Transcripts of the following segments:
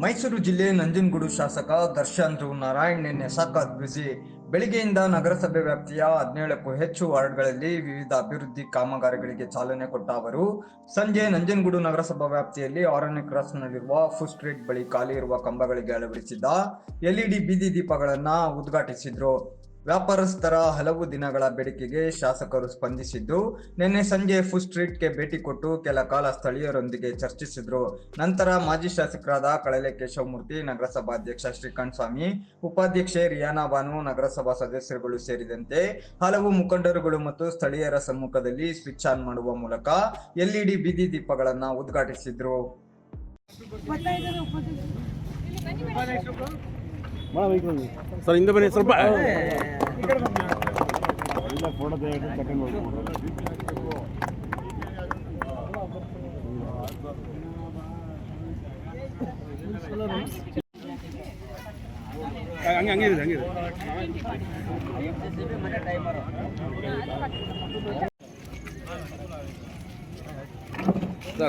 ಮೈಸೂರು ಜಿಲ್ಲೆ ನಂಜನಗೂಡು ಶಾಸಕ ದರ್ಶನ್ ನಾರಾಯಣ್ ನಿನ್ನೆ ಸಖತ್ ಬ್ಯುಸಿ. ಬೆಳಿಗ್ಗೆಯಿಂದ ನಗರಸಭೆ ವ್ಯಾಪ್ತಿಯ 17ಕ್ಕೂ ಹೆಚ್ಚು ವಾರ್ಡ್ಗಳಲ್ಲಿ ವಿವಿಧ ಅಭಿವೃದ್ಧಿ ಕಾಮಗಾರಿಗಳಿಗೆ ಚಾಲನೆ ಕೊಟ್ಟ ಅವರು ಸಂಜೆ ನಂಜನಗೂಡು ನಗರಸಭಾ ವ್ಯಾಪ್ತಿಯಲ್ಲಿ 6ನೇ ಕ್ರಾಸ್ನಲ್ಲಿರುವ ಫುಡ್ ಸ್ಟ್ರೀಟ್ ಬಳಿ ಖಾಲಿ ಇರುವ ಕಂಬಗಳಿಗೆ ಅಳವಡಿಸಿದ್ದ ಎಲ್ಇಡಿ ಬೀದಿ ದೀಪಗಳನ್ನು ಉದ್ಘಾಟಿಸಿದ್ರು. ವ್ಯಾಪಾರಸ್ಥರ ಹಲವು ದಿನಗಳ ಬೇಡಿಕೆಗೆ ಶಾಸಕರು ಸ್ಪಂದಿಸಿದ್ದು, ನಿನ್ನೆ ಸಂಜೆ ಫುಡ್ ಸ್ಟ್ರೀಟ್ಗೆ ಭೇಟಿ ಕೊಟ್ಟು ಕೆಲ ಕಾಲ ಸ್ಥಳೀಯರೊಂದಿಗೆ ಚರ್ಚಿಸಿದ್ರು. ನಂತರ ಮಾಜಿ ಶಾಸಕರಾದ ಕಳಲೆ ಕೇಶವಮೂರ್ತಿ, ನಗರಸಭಾಧ್ಯಕ್ಷ ಶ್ರೀಕಾಂತ್ ಸ್ವಾಮಿ, ಉಪಾಧ್ಯಕ್ಷೆ ರಿಯಾನಾ ಬಾನು, ನಗರಸಭಾ ಸದಸ್ಯರುಗಳು ಸೇರಿದಂತೆ ಹಲವು ಮುಖಂಡರುಗಳು ಮತ್ತು ಸ್ಥಳೀಯರ ಸಮ್ಮುಖದಲ್ಲಿ ಸ್ವಿಚ್ ಆನ್ ಮಾಡುವ ಮೂಲಕ ಎಲ್ಇಡಿ ಬೀದಿ ದೀಪಗಳನ್ನು ಉದ್ಘಾಟಿಸಿದ್ರು. ಸರ್ ಹಿಂದೆ ಬನ್ನಿ ಸ್ವಲ್ಪ. ಹಂಗಿದೆ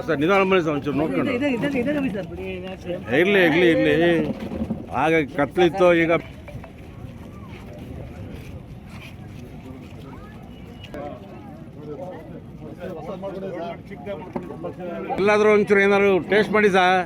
ಸರ್ ನಿಧಾನ ಬನ್ನಿ ಸರ್, ಒಂಚೂರು ನೋಡ್ಕೊಂಡು ಇರಲಿ ಆಗ ಕತ್ಲಿತ್ತು. ಈಗ ಎಲ್ಲಾದ್ರೂ ಒಂಚೂರು ಏನಾದ್ರು ಟೇಸ್ಟ್ ಮಾಡಿ ಸರ್.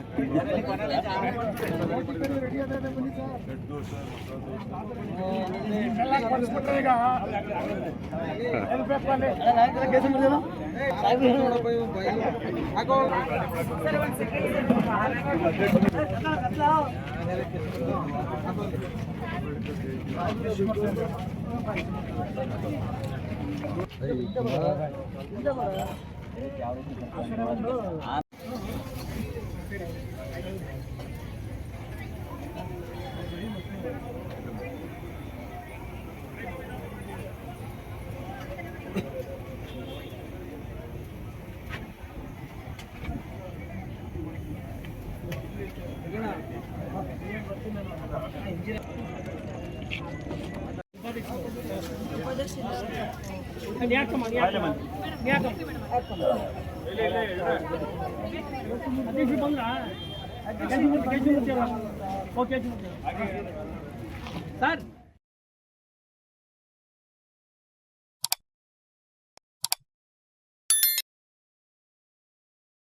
ಓಕೆ